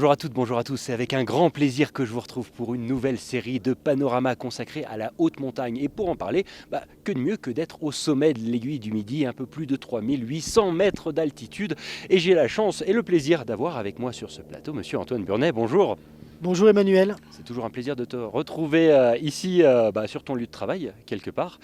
Bonjour à toutes, bonjour à tous. C'est avec un grand plaisir que je vous retrouve pour une nouvelle série de panoramas consacrés à la haute montagne. Et pour en parler, que de mieux que d'être au sommet de l'aiguille du Midi, un peu plus de 3800 mètres d'altitude. Et j'ai la chance et le plaisir d'avoir avec moi sur ce plateau monsieur Antoine Burnet. Bonjour. Bonjour Emmanuel. C'est toujours un plaisir de te retrouver ici sur ton lieu de travail, quelque part.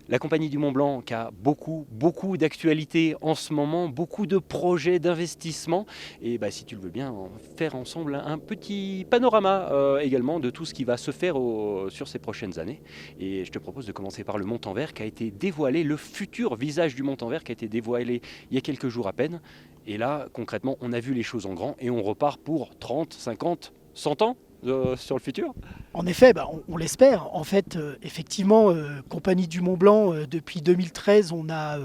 La Compagnie du Mont Blanc qui a beaucoup d'actualités en ce moment, beaucoup de projets d'investissement. Et si tu le veux bien, on va faire ensemble un petit panorama également de tout ce qui va se faire sur ces prochaines années. Et je te propose de commencer par le Montanvert qui a été dévoilé, le futur visage du Montanvert qui a été dévoilé il y a quelques jours à peine. Et là, concrètement, on a vu les choses en grand et on repart pour 30, 50, 100 ans sur le futur. En effet, on l'espère. En fait, effectivement, Compagnie du Mont Blanc, depuis 2013, on a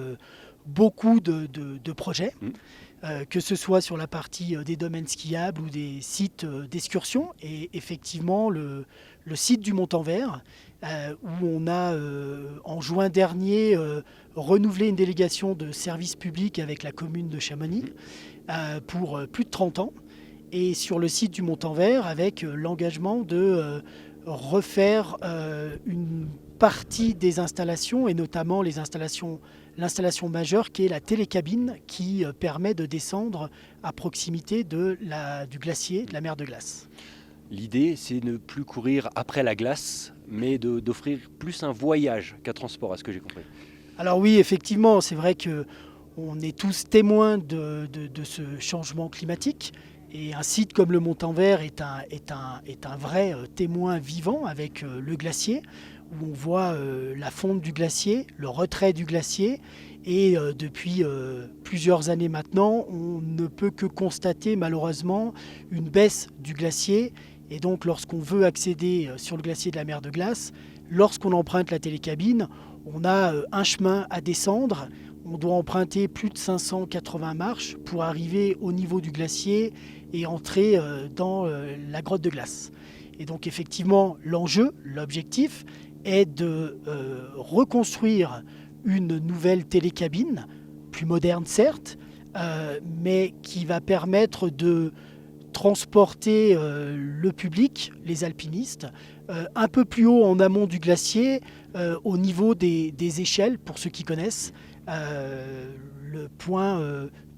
beaucoup de projets, que ce soit sur la partie des domaines skiables ou des sites d'excursion. Et effectivement, le site du Montanvert, où on a, en juin dernier, renouvelé une délégation de service public avec la commune de Chamonix pour plus de 30 ans. Et sur le site du Montanvert, avec l'engagement de refaire une partie des installations, et notamment l'installation majeure qui est la télécabine, qui permet de descendre à proximité du glacier, de la mer de glace. L'idée, c'est de ne plus courir après la glace, mais d'offrir plus un voyage qu'un transport, à ce que j'ai compris. Alors oui, effectivement, c'est vrai qu'on est tous témoins de ce changement climatique. Et un site comme le Montanvert est un vrai témoin vivant avec le glacier, où on voit la fonte du glacier, le retrait du glacier. Et depuis plusieurs années maintenant, on ne peut que constater malheureusement une baisse du glacier. Et donc lorsqu'on veut accéder sur le glacier de la mer de glace, lorsqu'on emprunte la télécabine, on a un chemin à descendre. On doit emprunter plus de 580 marches pour arriver au niveau du glacier et entrer dans la grotte de glace. Et donc effectivement, l'objectif est de reconstruire une nouvelle télécabine, plus moderne certes, mais qui va permettre de transporter le public, les alpinistes, un peu plus haut en amont du glacier, au niveau des échelles, pour ceux qui connaissent, le point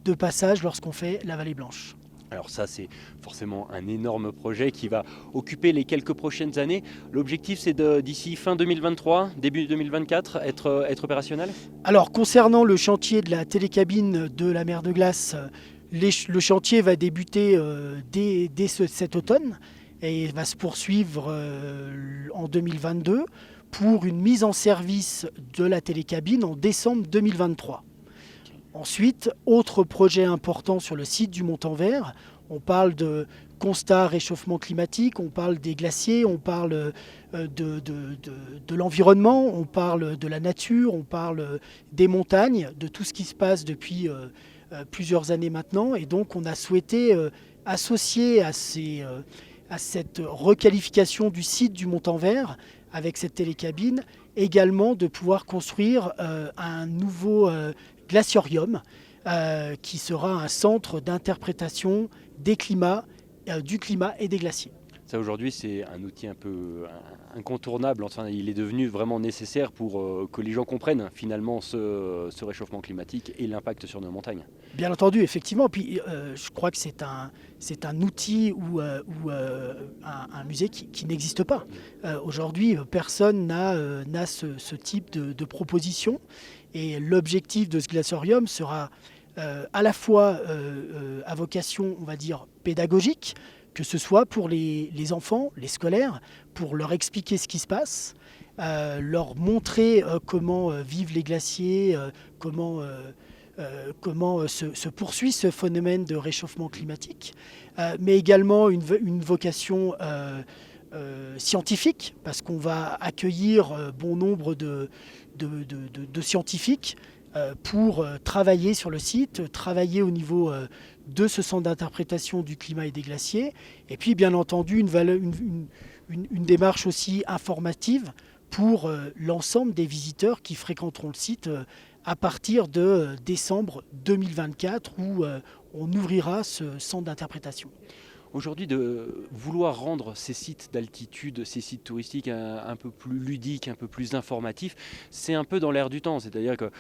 de passage lorsqu'on fait la Vallée Blanche. Alors ça, c'est forcément un énorme projet qui va occuper les quelques prochaines années. L'objectif, c'est d'ici fin 2023, début 2024, être opérationnel ? Alors, concernant le chantier de la télécabine de la mer de glace, le chantier va débuter dès cet automne et va se poursuivre en 2022 pour une mise en service de la télécabine en décembre 2023. Ensuite, autre projet important sur le site du Montanvert, on parle de constat réchauffement climatique, on parle des glaciers, on parle de l'environnement, on parle de la nature, on parle des montagnes, de tout ce qui se passe depuis plusieurs années maintenant. Et donc on a souhaité associer à cette requalification du site du Montanvert avec cette télécabine, également de pouvoir construire un nouveau glaciorium qui sera un centre d'interprétation des climats, du climat et des glaciers. Ça, aujourd'hui, c'est un outil un peu incontournable. Enfin, il est devenu vraiment nécessaire pour que les gens comprennent finalement ce réchauffement climatique et l'impact sur nos montagnes. Bien entendu, effectivement. Puis, je crois que c'est un outil ou un musée qui n'existe pas. Aujourd'hui, personne n'a ce type de proposition. Et l'objectif de ce glaciorium sera à la fois à vocation, on va dire, pédagogique, que ce soit pour les enfants, les scolaires, pour leur expliquer ce qui se passe, leur montrer comment vivent les glaciers, comment se poursuit ce phénomène de réchauffement climatique, mais également une vocation scientifique, parce qu'on va accueillir bon nombre de scientifiques pour travailler sur le site, travailler au niveau de ce centre d'interprétation du climat et des glaciers, et puis bien entendu une démarche aussi informative pour l'ensemble des visiteurs qui fréquenteront le site à partir de décembre 2024 où on ouvrira ce centre d'interprétation. Aujourd'hui, de vouloir rendre ces sites d'altitude, ces sites touristiques un peu plus ludiques, un peu plus informatifs, c'est un peu dans l'air du temps. C'est-à-dire que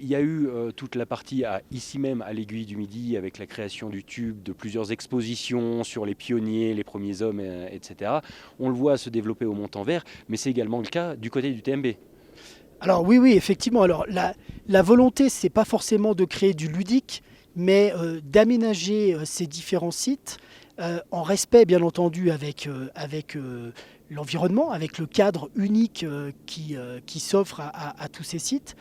il y a eu toute la partie ici même à l'Aiguille du Midi avec la création du Tube, de plusieurs expositions sur les pionniers, les premiers hommes, etc. On le voit se développer au Montanvert, mais c'est également le cas du côté du TMB. Alors oui, oui, effectivement. Alors la volonté, c'est pas forcément de créer du ludique, mais d'aménager ces différents sites en respect, bien entendu, avec l'environnement, avec le cadre unique qui s'offre à tous ces sites,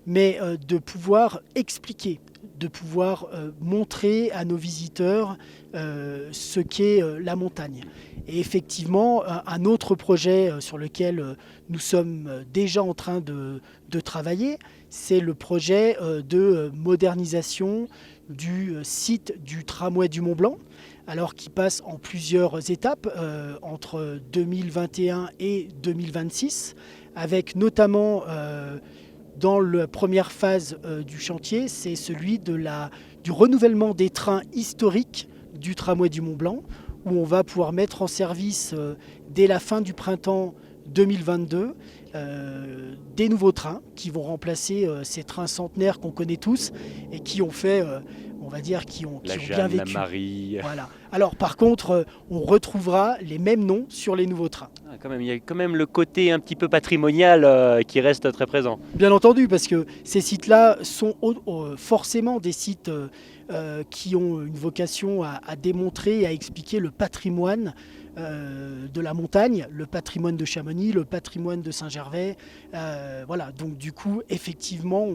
mais de pouvoir expliquer, de pouvoir montrer à nos visiteurs ce qu'est la montagne. Et effectivement, un autre projet sur lequel nous sommes déjà en train de travailler, c'est le projet de modernisation du site du tramway du Mont Blanc, alors qui passe en plusieurs étapes entre 2021 et 2026, avec notamment dans la première phase du chantier, c'est celui du renouvellement des trains historiques du tramway du Mont Blanc, où on va pouvoir mettre en service dès la fin du printemps 2022 des nouveaux trains qui vont remplacer ces trains centenaires qu'on connaît tous et qui ont fait, on va dire, qui ont La bien Jeanne, la vécu. Marie. Voilà. Alors par contre, on retrouvera les mêmes noms sur les nouveaux trains. Il y a quand même le côté un petit peu patrimonial qui reste très présent. Bien entendu, parce que ces sites-là sont forcément des sites qui ont une vocation à démontrer et à expliquer le patrimoine de la montagne, le patrimoine de Chamonix, le patrimoine de Saint-Gervais. Voilà, donc du coup, effectivement,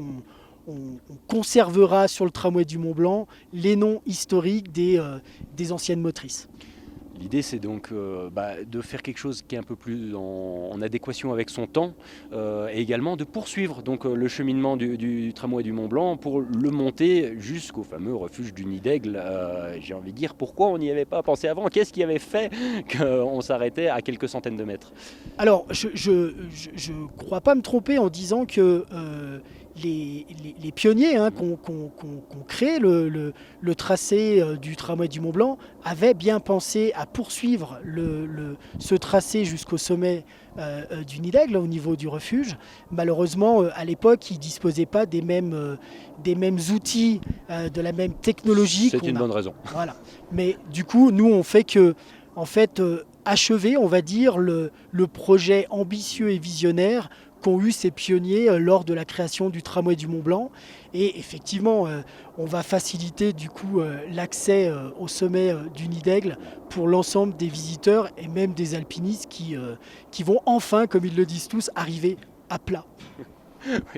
on conservera sur le tramway du Mont Blanc les noms historiques des anciennes motrices. L'idée, c'est donc de faire quelque chose qui est un peu plus en adéquation avec son temps et également de poursuivre donc, le cheminement du tramway du Mont Blanc pour le monter jusqu'au fameux refuge du Nid d'Aigle. J'ai envie de dire, pourquoi on n'y avait pas pensé avant? Qu'est-ce qui avait fait qu'on s'arrêtait à quelques centaines de mètres? Alors, je ne crois pas me tromper en disant que les pionniers qu'on crée le tracé du tramway du Mont Blanc avaient bien pensé à poursuivre ce tracé jusqu'au sommet du Nid d'Aigle, au niveau du refuge. Malheureusement, à l'époque, ils ne disposaient pas des mêmes outils, de la même technologie. C'est une bonne raison. Voilà. Mais du coup, nous, on fait que, en fait, achever, on va dire, le projet ambitieux et visionnaire qu'ont eu ces pionniers lors de la création du tramway du Mont Blanc. Et effectivement, on va faciliter du coup l'accès au sommet du Nid d'Aigle pour l'ensemble des visiteurs et même des alpinistes qui vont enfin, comme ils le disent tous, arriver à plat.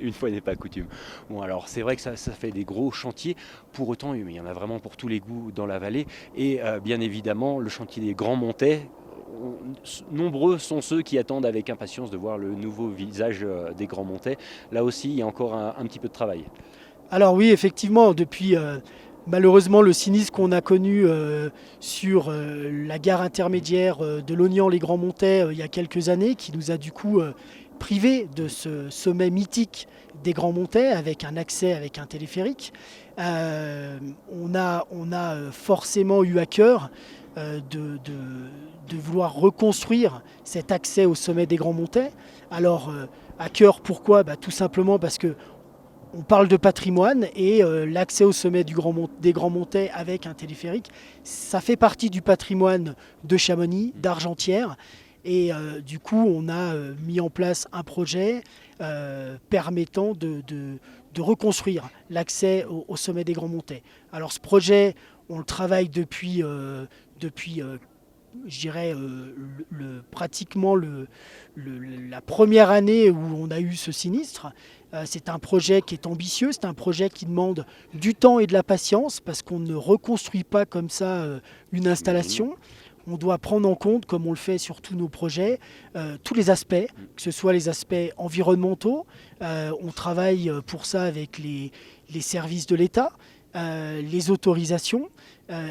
Une fois n'est pas coutume. Bon, alors c'est vrai que ça fait des gros chantiers. Pour autant, il y en a vraiment pour tous les goûts dans la vallée. Et bien évidemment, le chantier des Grands Montets. Nombreux sont ceux qui attendent avec impatience de voir le nouveau visage des Grands Montets. Là aussi, il y a encore un petit peu de travail. Alors oui, effectivement, depuis malheureusement le sinistre qu'on a connu sur la gare intermédiaire de Lognan-les-Grands Montets il y a quelques années, qui nous a du coup privé de ce sommet mythique des Grands Montets avec un accès avec un téléphérique. On a forcément eu à cœur de vouloir reconstruire cet accès au sommet des Grands Montets. Alors à cœur, pourquoi? Tout simplement parce que on parle de patrimoine et l'accès au sommet des Grands Montets avec un téléphérique, ça fait partie du patrimoine de Chamonix, d'Argentière. Et du coup, on a mis en place un projet permettant de reconstruire l'accès au sommet des Grands Montets. Alors ce projet, on le travaille depuis je dirais, pratiquement la première année où on a eu ce sinistre. C'est un projet qui est ambitieux, c'est un projet qui demande du temps et de la patience parce qu'on ne reconstruit pas comme ça une installation. On doit prendre en compte, comme on le fait sur tous nos projets, tous les aspects, que ce soit les aspects environnementaux. On travaille pour ça avec les services de l'État, les autorisations.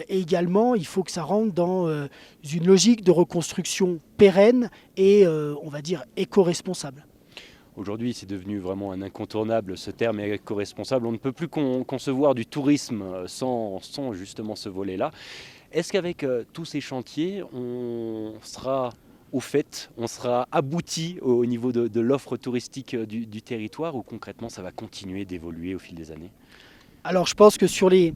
Et également, il faut que ça rentre dans une logique de reconstruction pérenne et, on va dire, éco-responsable. Aujourd'hui, c'est devenu vraiment un incontournable, ce terme éco-responsable. On ne peut plus concevoir du tourisme sans justement ce volet-là. Est-ce qu'avec tous ces chantiers, on sera au fait, on sera abouti au niveau de l'offre touristique du territoire, ou concrètement ça va continuer d'évoluer au fil des années? Alors je pense que sur les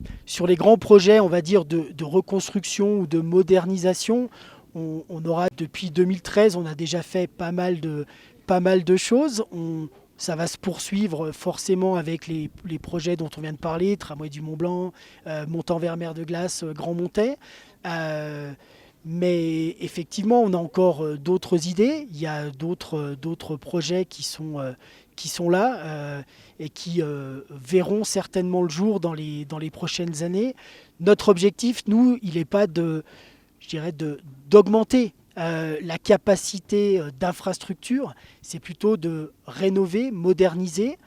grands projets, on va dire, de reconstruction ou de modernisation, on aura depuis 2013, on a déjà fait pas mal de choses. Ça va se poursuivre forcément avec les projets dont on vient de parler, Tramway du Mont-Blanc, Montant-Vert Mer de Glace, Grand Montet. Euh, mais effectivement, on a encore d'autres idées. Il y a d'autres projets qui sont là et qui verront certainement le jour dans les prochaines années. Notre objectif, nous, il n'est pas je dirais d'augmenter la capacité d'infrastructure, c'est plutôt de rénover, moderniser,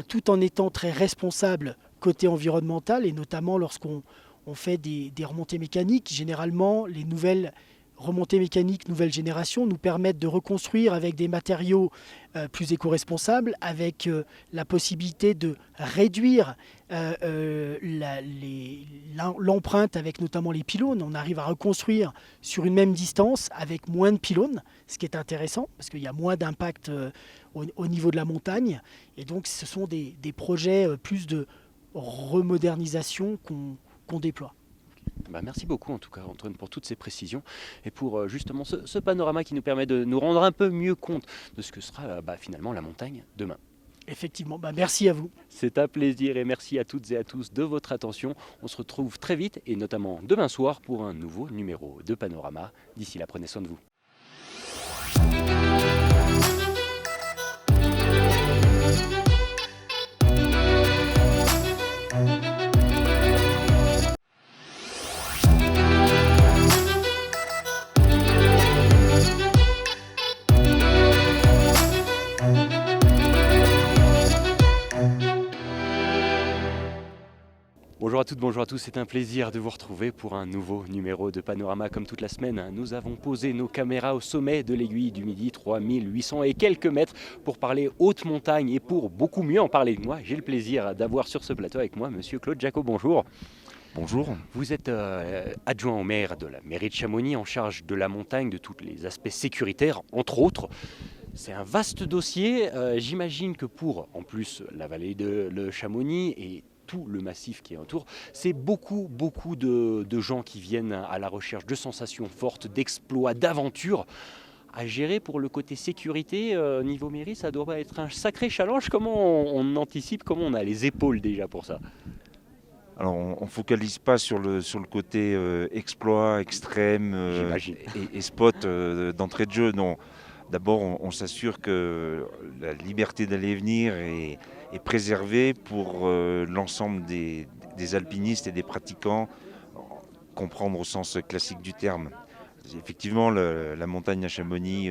tout en étant très responsable côté environnemental, et notamment lorsqu'on fait des remontées mécaniques. Généralement, les nouvelles remontées mécaniques nouvelle génération nous permettent de reconstruire avec des matériaux plus éco-responsables, avec la possibilité de réduire l'empreinte avec notamment les pylônes. On arrive à reconstruire sur une même distance avec moins de pylônes, ce qui est intéressant parce qu'il y a moins d'impact au niveau de la montagne. Et donc ce sont des projets plus de remodernisation qu'on déploie. Merci beaucoup en tout cas Antoine pour toutes ces précisions et pour justement ce panorama qui nous permet de nous rendre un peu mieux compte de ce que sera finalement la montagne demain. Effectivement, merci à vous. C'est un plaisir et merci à toutes et à tous de votre attention. On se retrouve très vite et notamment demain soir pour un nouveau numéro de Panorama. D'ici là, prenez soin de vous. Bonjour à toutes, bonjour à tous, c'est un plaisir de vous retrouver pour un nouveau numéro de Panorama. Comme toute la semaine, nous avons posé nos caméras au sommet de l'aiguille du Midi, 3800 et quelques mètres, pour parler haute montagne. Et pour beaucoup mieux en parler que moi, j'ai le plaisir d'avoir sur ce plateau avec moi Monsieur Claude Jacot. Bonjour. Bonjour. Vous êtes adjoint au maire de la mairie de Chamonix, en charge de la montagne, de tous les aspects sécuritaires, entre autres. C'est un vaste dossier. J'imagine que pour, en plus, la vallée de Chamonix et tout le massif qui est autour, c'est beaucoup de gens qui viennent à la recherche de sensations fortes, d'exploits, d'aventures. À gérer pour le côté sécurité, niveau mairie, ça doit être un sacré challenge. Comment on anticipe, comment on a les épaules déjà pour ça? Alors on ne focalise pas sur le côté exploit, extrême et spot d'entrée de jeu. Non. D'abord, on s'assure que la liberté d'aller et venir est préservée pour l'ensemble des alpinistes et des pratiquants, comprendre au sens classique du terme. Effectivement, la montagne à Chamonix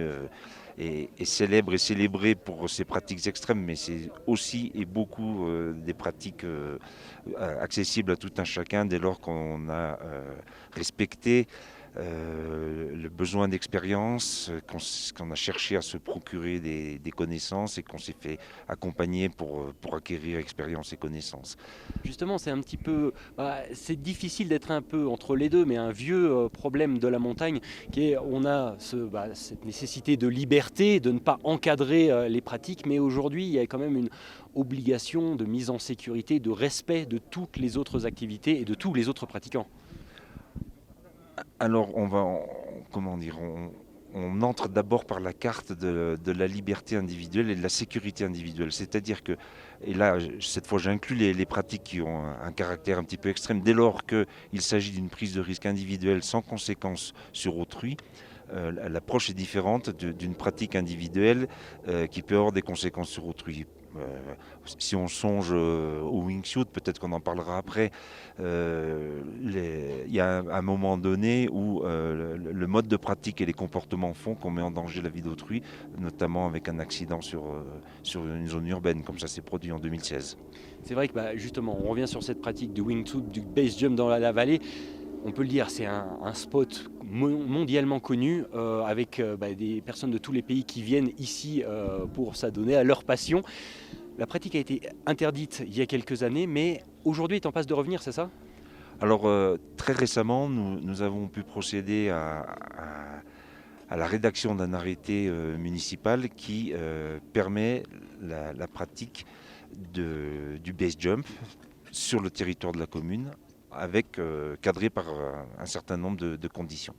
est célèbre et célébrée pour ses pratiques extrêmes, mais c'est aussi et beaucoup des pratiques accessibles à tout un chacun dès lors qu'on a respecté le besoin d'expérience, qu'on a cherché à se procurer des connaissances et qu'on s'est fait accompagner pour acquérir expérience et connaissances. Justement, c'est un petit peu, c'est difficile d'être un peu entre les deux, mais un vieux problème de la montagne qui est, on a cette nécessité de liberté, de ne pas encadrer les pratiques, mais aujourd'hui il y a quand même une obligation de mise en sécurité, de respect de toutes les autres activités et de tous les autres pratiquants. Alors on entre d'abord par la carte de la liberté individuelle et de la sécurité individuelle. C'est-à-dire que, et là cette fois j'inclus les pratiques qui ont un caractère un petit peu extrême, dès lors qu'il s'agit d'une prise de risque individuelle sans conséquence sur autrui, l'approche est différente d'une pratique individuelle qui peut avoir des conséquences sur autrui. Si on songe au wingsuit, peut-être qu'on en parlera après, il y a un moment donné où le mode de pratique et les comportements font qu'on met en danger la vie d'autrui, notamment avec un accident sur une zone urbaine, comme ça s'est produit en 2016. C'est vrai que justement, on revient sur cette pratique du wingsuit, du base jump dans la vallée. On peut le dire, c'est un spot mondialement connu avec des personnes de tous les pays qui viennent ici pour s'adonner à leur passion. La pratique a été interdite il y a quelques années, mais aujourd'hui est en passe de revenir, c'est ça ? Alors, très récemment, nous avons pu procéder à la rédaction d'un arrêté municipal qui permet la pratique du base jump sur le territoire de la commune, cadré par un certain nombre de conditions.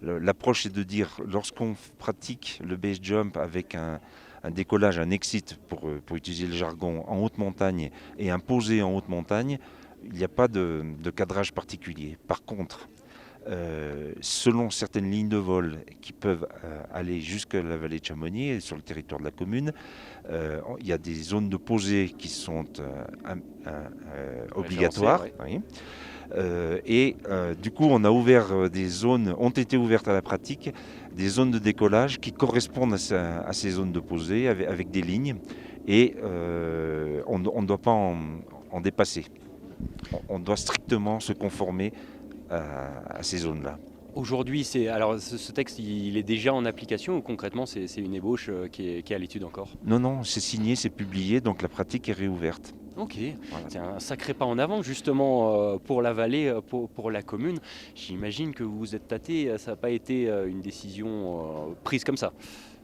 L'approche est de dire, lorsqu'on pratique le base jump avec un décollage, un exit pour utiliser le jargon, en haute montagne et un posé en haute montagne, il n'y a pas de cadrage particulier. Par contre, selon certaines lignes de vol qui peuvent aller jusqu'à la vallée de Chamonix, sur le territoire de la commune, il y a des zones de posée qui sont obligatoires. Oui. Du coup, on a ouvert des zones, ont été ouvertes à la pratique, des zones de décollage qui correspondent à ces zones de posée avec des lignes, et on ne doit pas en dépasser. On doit strictement se conformer à ces zones-là. Aujourd'hui, ce texte, il est déjà en application ou concrètement c'est une ébauche qui est à l'étude encore? Non, c'est signé, c'est publié, donc la pratique est réouverte. Ok, voilà. C'est un sacré pas en avant justement pour la vallée, pour la commune. J'imagine que vous vous êtes tâté, ça n'a pas été une décision prise comme ça.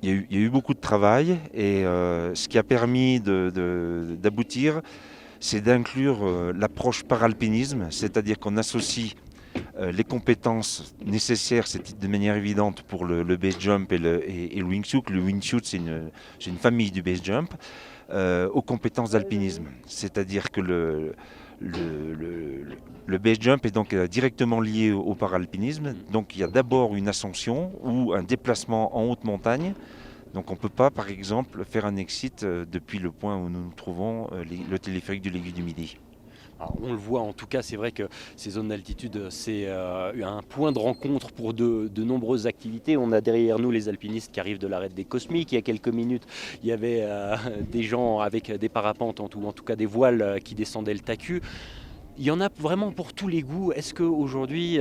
Il y a eu beaucoup de travail, et ce qui a permis d'aboutir, c'est d'inclure l'approche paralpinisme, c'est-à-dire qu'on associe les compétences nécessaires, c'est de manière évidente pour le base jump et le wingsuit. Le wingsuit, c'est une famille du base jump, aux compétences d'alpinisme. C'est-à-dire que le base jump est donc directement lié au paralpinisme. Donc il y a d'abord une ascension ou un déplacement en haute montagne. Donc on ne peut pas, par exemple, faire un exit depuis le point où nous nous trouvons, le téléphérique de l'Aiguille du Midi. Alors, on le voit, en tout cas, c'est vrai que ces zones d'altitude, c'est un point de rencontre pour de nombreuses activités. On a derrière nous les alpinistes qui arrivent de l'arête des Cosmiques. Il y a quelques minutes, il y avait des gens avec des parapentes, ou en tout cas des voiles qui descendaient le Tacu. Il y en a vraiment pour tous les goûts. Est-ce qu'aujourd'hui,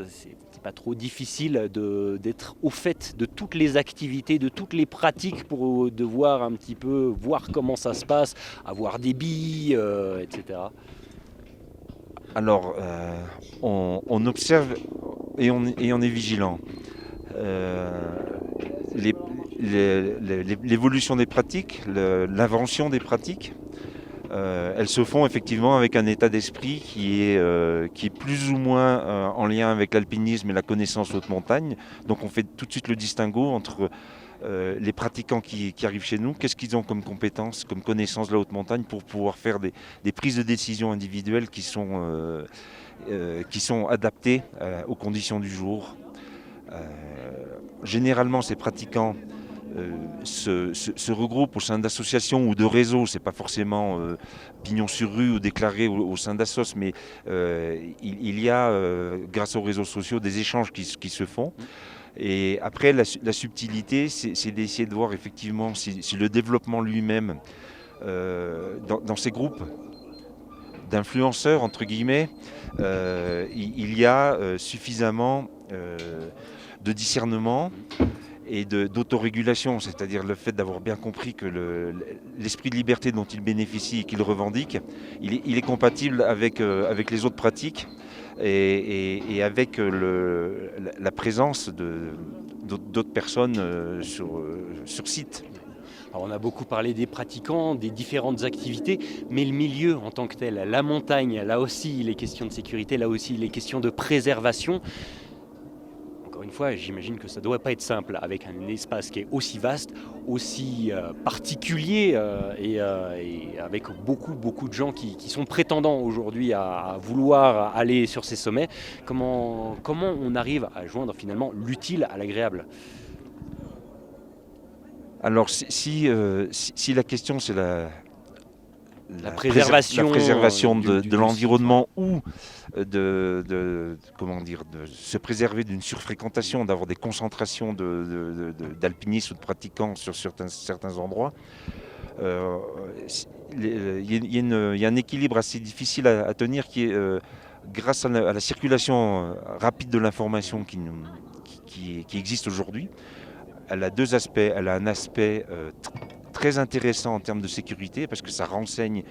c'est pas trop difficile d'être au fait de toutes les activités, de toutes les pratiques pour devoir un petit peu voir comment ça se passe, avoir des billes, etc. Alors, on observe et on est vigilant. L'évolution des pratiques, l'invention des pratiques, elles se font effectivement avec un état d'esprit qui est plus ou moins en lien avec l'alpinisme et la connaissance haute montagne. Donc on fait tout de suite le distinguo entre les pratiquants qui arrivent chez nous, qu'est-ce qu'ils ont comme compétences, comme connaissance de la haute montagne pour pouvoir faire des prises de décision individuelles qui sont adaptées aux conditions du jour. Généralement, ces pratiquants se regroupent au sein d'associations ou de réseaux. C'est pas forcément pignon sur rue ou déclaré au sein d'assos, mais il y a, grâce aux réseaux sociaux, des échanges qui se font. Et après, la subtilité, c'est d'essayer de voir effectivement si le développement lui-même, dans ces groupes d'influenceurs, entre guillemets, il y a suffisamment de discernement et d'autorégulation, c'est-à-dire le fait d'avoir bien compris que l'esprit de liberté dont il bénéficie et qu'il revendique, il est compatible avec les autres pratiques et avec la présence d'autres personnes sur site. Alors on a beaucoup parlé des pratiquants, des différentes activités, mais le milieu en tant que tel, la montagne, là aussi il est question de sécurité, là aussi il est question de préservation. Encore une fois, j'imagine que ça ne doit pas être simple avec un espace qui est aussi vaste, aussi particulier et avec beaucoup de gens qui sont prétendants aujourd'hui à vouloir aller sur ces sommets. Comment on arrive à joindre finalement l'utile à l'agréable ? Alors si la question c'est la préservation de l'environnement ou de se préserver d'une surfréquentation, d'avoir des concentrations d'alpinistes ou de pratiquants sur certains endroits, il y a un équilibre assez difficile à tenir qui est grâce à la circulation rapide de l'information qui existe aujourd'hui. Elle a deux aspects. Elle a un aspect très intéressant en termes de sécurité parce que ça renseigne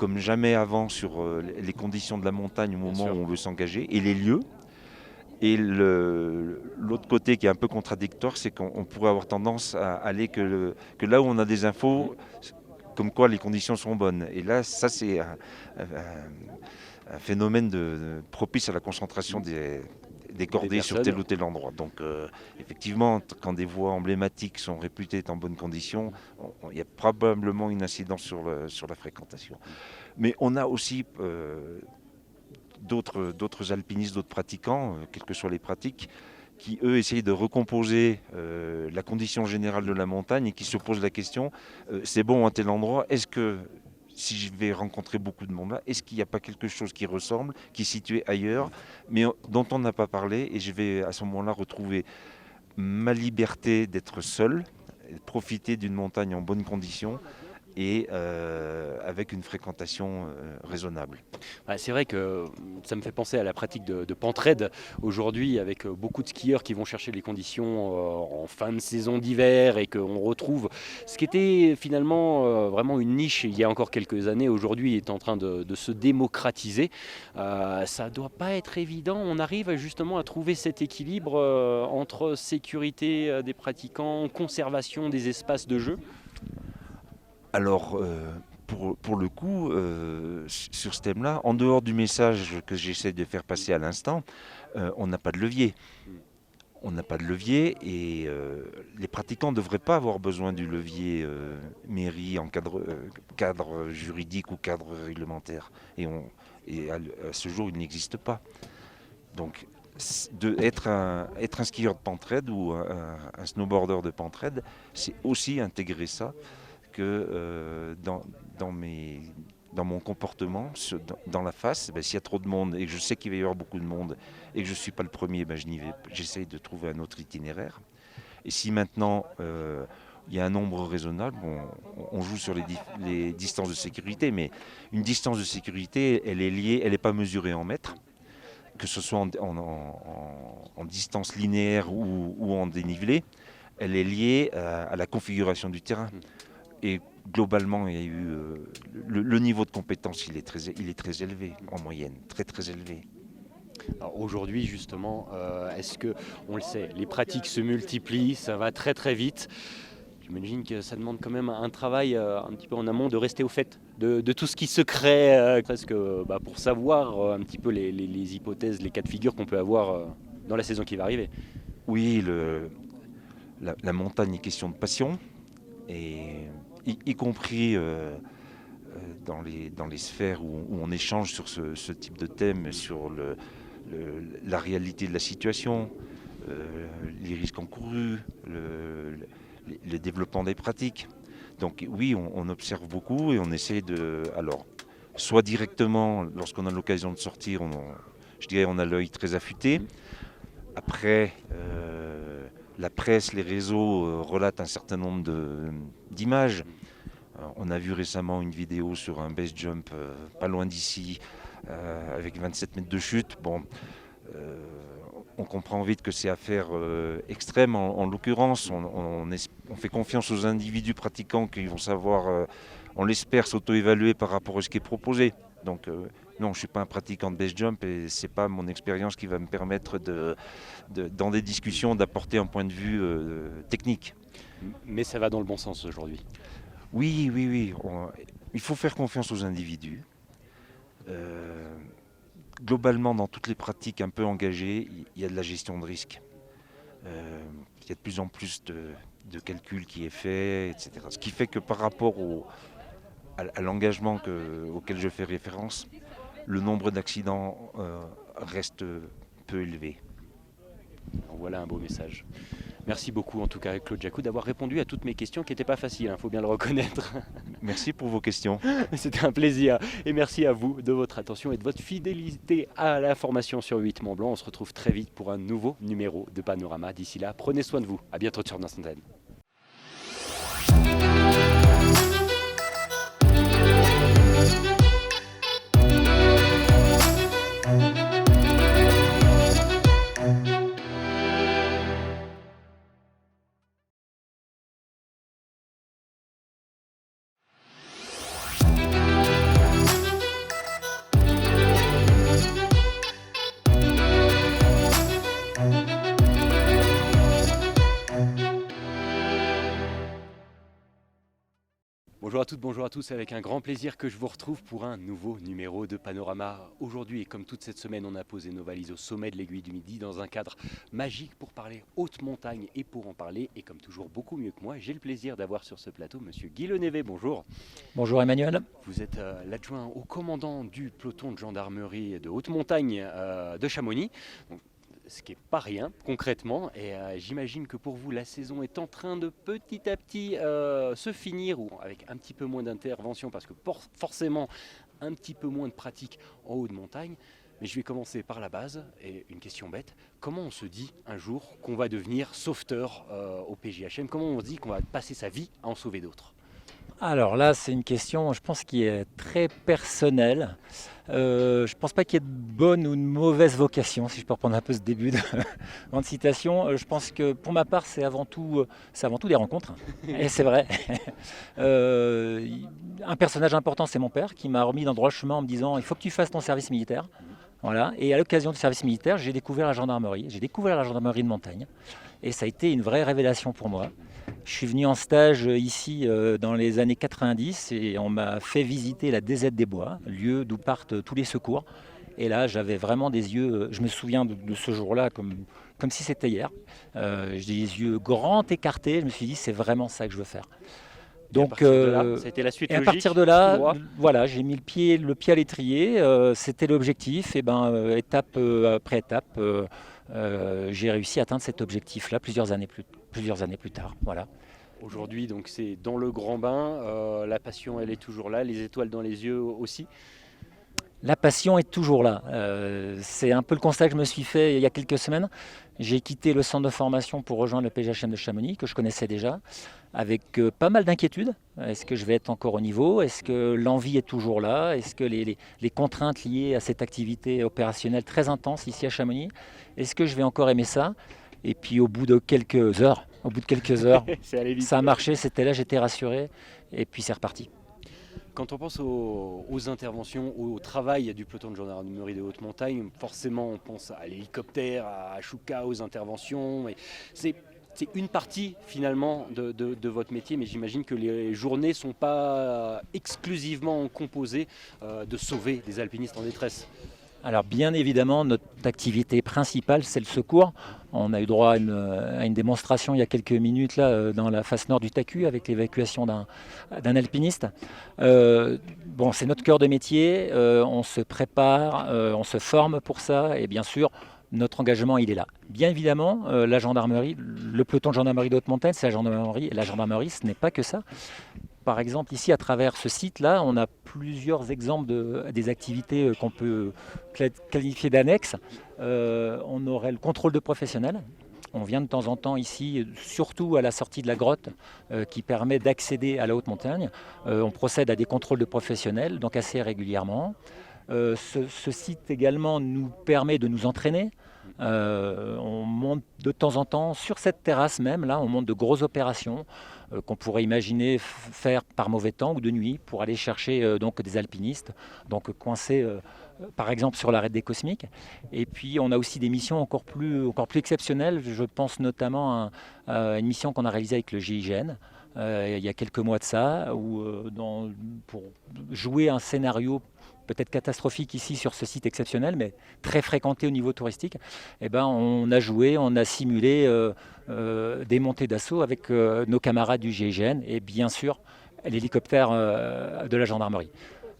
comme jamais avant sur les conditions de la montagne au moment où on veut s'engager et les lieux. Et l'autre côté qui est un peu contradictoire, c'est qu'on pourrait avoir tendance à aller que là où on a des infos, comme quoi les conditions sont bonnes. Et là, ça c'est un phénomène propice à la concentration des cordées sur tel ou tel endroit. Donc effectivement, quand des voies emblématiques sont réputées être en bonnes conditions, il y a probablement une incidence sur la fréquentation. Mais on a aussi d'autres alpinistes, d'autres pratiquants, quelles que soient les pratiques, qui eux essayent de recomposer la condition générale de la montagne et qui se posent la question, c'est bon à tel endroit, est-ce que si je vais rencontrer beaucoup de monde là, est-ce qu'il n'y a pas quelque chose qui ressemble, qui est situé ailleurs, mais dont on n'a pas parlé, et je vais à ce moment-là retrouver ma liberté d'être seul, profiter d'une montagne en bonnes conditions, et avec une fréquentation raisonnable. C'est vrai que ça me fait penser à la pratique de pentraide aujourd'hui, avec beaucoup de skieurs qui vont chercher les conditions en fin de saison d'hiver et qu'on retrouve ce qui était finalement vraiment une niche il y a encore quelques années, aujourd'hui est en train de se démocratiser. Ça ne doit pas être évident, on arrive justement à trouver cet équilibre entre sécurité des pratiquants, conservation des espaces de jeu. Alors, pour le coup, sur ce thème-là, en dehors du message que j'essaie de faire passer à l'instant, on n'a pas de levier. On n'a pas de levier et les pratiquants ne devraient pas avoir besoin du levier mairie en cadre juridique ou cadre réglementaire. Et à ce jour, il n'existe pas. Donc, être un skieur de pentraide ou un snowboarder de pentraide, c'est aussi intégrer ça que dans mon comportement, dans la face, s'il y a trop de monde et que je sais qu'il va y avoir beaucoup de monde et que je ne suis pas le premier, je n'y vais, j'essaye de trouver un autre itinéraire. Et si maintenant il y a un nombre raisonnable, on joue sur les distances de sécurité, mais une distance de sécurité, elle est liée, elle n'est pas mesurée en mètres, que ce soit en distance linéaire ou en dénivelé, elle est liée à la configuration du terrain. Et globalement, il y a eu le niveau de compétence, il est très élevé en moyenne, très très élevé. Alors aujourd'hui justement, est-ce que, on le sait, les pratiques se multiplient, ça va très très vite. J'imagine que ça demande quand même un travail un petit peu en amont de rester au fait de tout ce qui se crée, presque pour savoir un petit peu les hypothèses, les cas de figure qu'on peut avoir dans la saison qui va arriver. Oui, la montagne est question de passion. Et y compris dans les sphères où on échange sur ce type de thème, sur la réalité de la situation, les risques encourus, le développement des pratiques. Donc oui, on observe beaucoup et on essaie alors, soit directement, lorsqu'on a l'occasion de sortir, je dirais on a l'œil très affûté. Après, la presse, les réseaux relatent un certain nombre d'images. On a vu récemment une vidéo sur un base jump pas loin d'ici, avec 27 mètres de chute. Bon, on comprend vite que c'est affaire extrême. En l'occurrence, on fait confiance aux individus pratiquants qui vont savoir, on l'espère, s'auto-évaluer par rapport à ce qui est proposé. Donc non, je ne suis pas un pratiquant de base jump et ce n'est pas mon expérience qui va me permettre dans des discussions d'apporter un point de vue technique. Mais ça va dans le bon sens aujourd'hui. Oui. Il faut faire confiance aux individus. Globalement, dans toutes les pratiques un peu engagées, il y a de la gestion de risque. Il y a de plus en plus de calculs qui est fait, etc. Ce qui fait que par rapport à l'engagement auquel je fais référence, le nombre d'accidents reste peu élevé. Alors voilà un beau message. Merci beaucoup en tout cas Claude Jacou d'avoir répondu à toutes mes questions qui n'étaient pas faciles, il faut bien le reconnaître. Merci pour vos questions. C'était un plaisir et merci à vous de votre attention et de votre fidélité à l'information sur 8 Mont Blanc. On se retrouve très vite pour un nouveau numéro de Panorama. D'ici là, prenez soin de vous. À bientôt sur notre antenne. Bonjour à toutes, bonjour à tous, avec un grand plaisir que je vous retrouve pour un nouveau numéro de Panorama. Aujourd'hui, et comme toute cette semaine, on a posé nos valises au sommet de l'Aiguille du Midi dans un cadre magique pour parler haute montagne. Et pour en parler, et comme toujours beaucoup mieux que moi, j'ai le plaisir d'avoir sur ce plateau Monsieur Guy Lenévé. Bonjour. Bonjour Emmanuel. Vous êtes l'adjoint au commandant du peloton de gendarmerie de haute montagne de Chamonix. Donc, ce qui n'est pas rien concrètement, et j'imagine que pour vous la saison est en train de petit à petit se finir, ou avec un petit peu moins d'intervention, parce que forcément un petit peu moins de pratique en haute montagne. Mais je vais commencer par la base, et une question bête, comment on se dit un jour qu'on va devenir sauveteur au PJHM? Comment on se dit qu'on va passer sa vie à en sauver d'autres? Alors là, c'est une question, je pense, qui est très personnelle. Je ne pense pas qu'il y ait de bonne ou de mauvaise vocation, si je peux reprendre un peu ce début de grande citation. Je pense que pour ma part, c'est avant tout des rencontres. Et c'est vrai. Un personnage important, c'est mon père, qui m'a remis dans le droit chemin en me disant « il faut que tu fasses ton service militaire ». Voilà. Et à l'occasion du service militaire, j'ai découvert la gendarmerie. J'ai découvert la gendarmerie de montagne. Et ça a été une vraie révélation pour moi. Je suis venu en stage ici dans les années 90 et on m'a fait visiter la DZ des Bois, lieu d'où partent tous les secours. Et là, j'avais vraiment des yeux, je me souviens de ce jour-là comme si c'était hier. J'ai des yeux grands, écartés. Je me suis dit, c'est vraiment ça que je veux faire. Donc, ça a été la suite et logique, à partir de là, voilà, j'ai mis le pied à l'étrier. C'était l'objectif. Et étape après étape, j'ai réussi à atteindre cet objectif-là plusieurs années plus tard. Voilà. Aujourd'hui, donc c'est dans le grand bain. La passion, elle est toujours là. Les étoiles dans les yeux aussi. La passion est toujours là. C'est un peu le constat que je me suis fait il y a quelques semaines. J'ai quitté le centre de formation pour rejoindre le PJHM de Chamonix, que je connaissais déjà, avec pas mal d'inquiétudes. Est-ce que je vais être encore au niveau? Est-ce que l'envie est toujours là? Est-ce que les contraintes liées à cette activité opérationnelle très intense ici à Chamonix, est-ce que je vais encore aimer ça? Et puis au bout de quelques heures, ça a marché, c'était là, j'étais rassuré, et puis c'est reparti. Quand on pense aux interventions, au travail du peloton de gendarmerie de haute montagne, forcément on pense à l'hélicoptère, à Chouka, aux interventions. C'est une partie finalement de votre métier, mais j'imagine que les journées ne sont pas exclusivement composées de sauver des alpinistes en détresse. Alors bien évidemment, notre activité principale, c'est le secours. On a eu droit à une démonstration il y a quelques minutes là, dans la face nord du TACU avec l'évacuation d'un alpiniste. C'est notre cœur de métier, on se prépare, on se forme pour ça et bien sûr, notre engagement, il est là. Bien évidemment, la gendarmerie, le peloton de gendarmerie de haute montagne, c'est la gendarmerie. Et la gendarmerie, ce n'est pas que ça. Par exemple, ici, à travers ce site-là, on a plusieurs exemples des activités qu'on peut qualifier d'annexes. On aurait le contrôle de professionnels. On vient de temps en temps ici, surtout à la sortie de la grotte, qui permet d'accéder à la haute montagne. On procède à des contrôles de professionnels, donc assez régulièrement. Ce site également nous permet de nous entraîner. On monte de temps en temps sur cette terrasse même, là, on monte de grosses opérations qu'on pourrait imaginer faire par mauvais temps ou de nuit pour aller chercher donc des alpinistes, donc coincés par exemple sur l'arête des Cosmiques. Et puis on a aussi des missions encore plus exceptionnelles. Je pense notamment à une mission qu'on a réalisée avec le GIGN. Il y a quelques mois de ça, où pour jouer un scénario peut-être catastrophique ici sur ce site exceptionnel, mais très fréquenté au niveau touristique, on a simulé des montées d'assaut avec nos camarades du GIGN et bien sûr l'hélicoptère de la gendarmerie.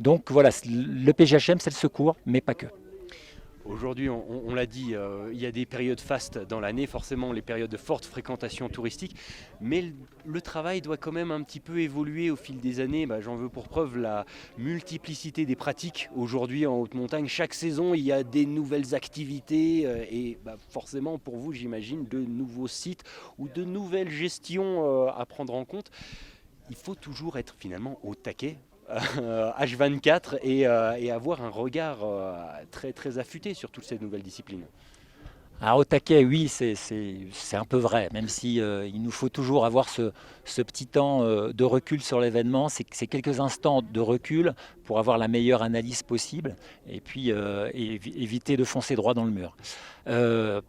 Donc voilà, le PJHM c'est le secours, mais pas que. Aujourd'hui, on l'a dit, il y a des périodes fastes dans l'année, forcément les périodes de forte fréquentation touristique, mais le travail doit quand même un petit peu évoluer au fil des années. J'en veux pour preuve la multiplicité des pratiques aujourd'hui en haute montagne. Chaque saison, il y a des nouvelles activités et forcément pour vous, j'imagine, de nouveaux sites ou de nouvelles gestions à prendre en compte. Il faut toujours être finalement au taquet. H24 et avoir un regard très, très affûté sur toutes ces nouvelles disciplines. Alors au taquet, oui, c'est un peu vrai, même si il nous faut toujours avoir ce petit temps de recul sur l'événement. C'est quelques instants de recul pour avoir la meilleure analyse possible et puis éviter de foncer droit dans le mur.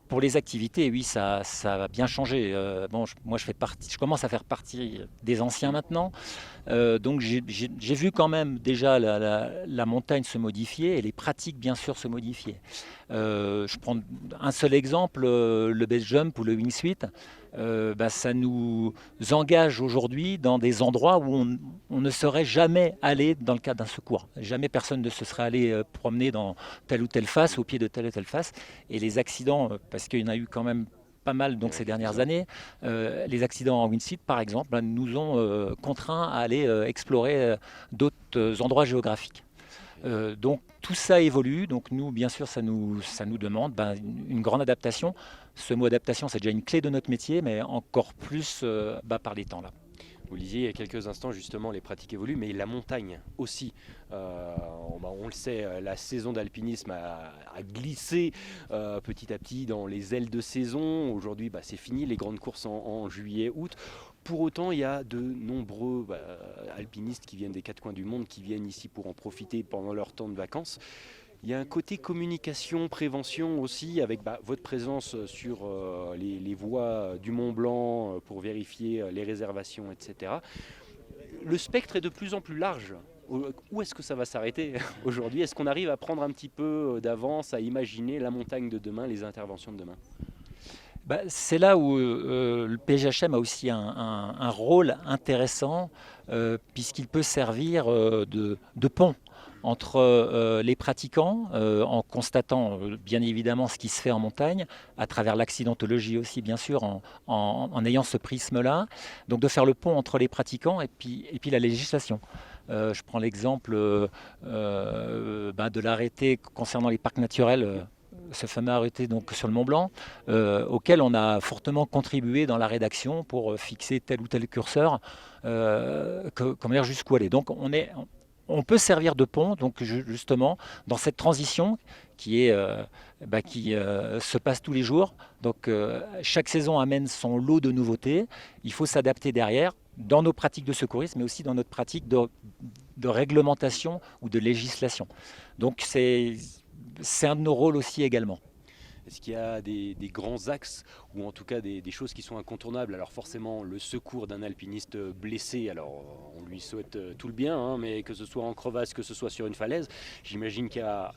Pour les activités, oui, ça a bien changé. Moi, je commence à faire partie des anciens maintenant. Donc j'ai vu quand même déjà la montagne se modifier et les pratiques bien sûr se modifier. Je prends un seul exemple, le base jump ou le wingsuit. Ça nous engage aujourd'hui dans des endroits où on ne serait jamais allé dans le cadre d'un secours. Jamais personne ne se serait allé promener dans telle ou telle face, au pied de telle ou telle face. Et les accidents, parce qu'il y en a eu quand même pas mal donc, ces dernières années, les accidents en wingsuit par exemple nous ont contraints à aller explorer d'autres endroits géographiques. Donc tout ça évolue, donc nous bien sûr ça nous demande une grande adaptation. Ce mot adaptation c'est déjà une clé de notre métier, mais encore plus par les temps là. Vous le disiez il y a quelques instants, justement, les pratiques évoluent, mais la montagne aussi. On le sait, la saison d'alpinisme a glissé petit à petit dans les ailes de saison. Aujourd'hui, c'est fini, les grandes courses en juillet, août. Pour autant, il y a de nombreux alpinistes qui viennent des quatre coins du monde, qui viennent ici pour en profiter pendant leur temps de vacances. Il y a un côté communication, prévention aussi, avec votre présence sur les voies du Mont Blanc pour vérifier les réservations, etc. Le spectre est de plus en plus large. Où est-ce que ça va s'arrêter aujourd'hui? Est-ce qu'on arrive à prendre un petit peu d'avance, à imaginer la montagne de demain, les interventions de demain? C'est là où le PGHM a aussi un rôle intéressant, puisqu'il peut servir de pont entre les pratiquants, en constatant bien évidemment ce qui se fait en montagne, à travers l'accidentologie aussi bien sûr, en ayant ce prisme-là, donc de faire le pont entre les pratiquants et puis la législation. Je prends l'exemple de l'arrêté concernant les parcs naturels, ce fameux arrêté donc, sur le Mont Blanc, auquel on a fortement contribué dans la rédaction pour fixer tel ou tel curseur, jusqu'où aller. Donc on peut servir de pont, donc justement, dans cette transition qui se passe tous les jours. Donc chaque saison amène son lot de nouveautés. Il faut s'adapter derrière, dans nos pratiques de secourisme, mais aussi dans notre pratique de réglementation ou de législation. Donc c'est un de nos rôles aussi également. Est-ce qu'il y a des grands axes ou en tout cas des choses qui sont incontournables? Alors forcément le secours d'un alpiniste blessé, alors on lui souhaite tout le bien, mais que ce soit en crevasse, que ce soit sur une falaise, j'imagine qu'il y a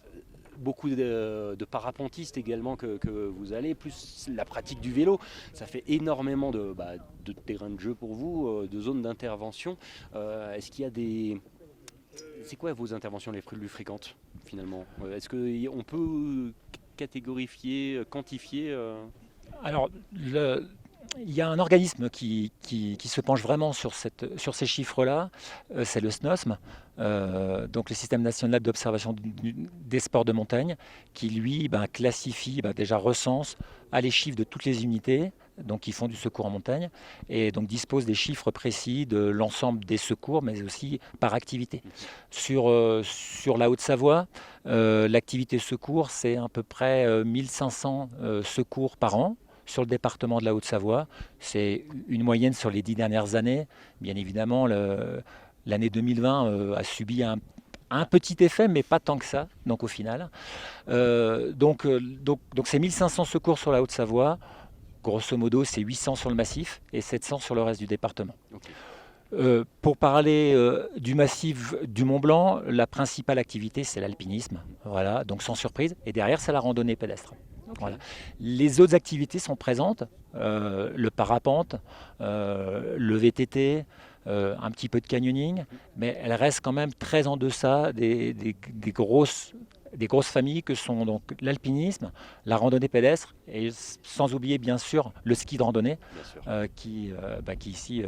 beaucoup de parapentistes également que vous allez, plus la pratique du vélo, ça fait énormément de terrain de jeu pour vous, de zones d'intervention. Est-ce qu'il y a C'est quoi vos interventions les plus fréquentes finalement? Est-ce qu'on peut catégorifier, quantifier Alors, il y a un organisme qui se penche vraiment sur ces chiffres-là, c'est le SNOSM, donc le Système national d'observation des sports de montagne, qui lui classifie, déjà recense, a les chiffres de toutes les unités, donc qui font du secours en montagne, et donc dispose des chiffres précis de l'ensemble des secours, mais aussi par activité. Sur la Haute-Savoie, l'activité secours, c'est à peu près 1500 secours par an. Sur le département de la Haute-Savoie, c'est une moyenne sur les 10 dernières années. Bien évidemment, l'année 2020 a subi un petit effet, mais pas tant que ça, donc au final. Donc c'est 1500 secours sur la Haute-Savoie. Grosso modo, c'est 800 sur le massif et 700 sur le reste du département. Okay. Pour parler du massif du Mont Blanc, la principale activité, c'est l'alpinisme. Voilà, donc sans surprise. Et derrière, c'est la randonnée pédestre. Okay. Voilà. Les autres activités sont présentes, le parapente, le VTT, un petit peu de canyoning, mais elles restent quand même très en deçà des grosses familles que sont donc l'alpinisme, la randonnée pédestre et sans oublier bien sûr le ski de randonnée qui ici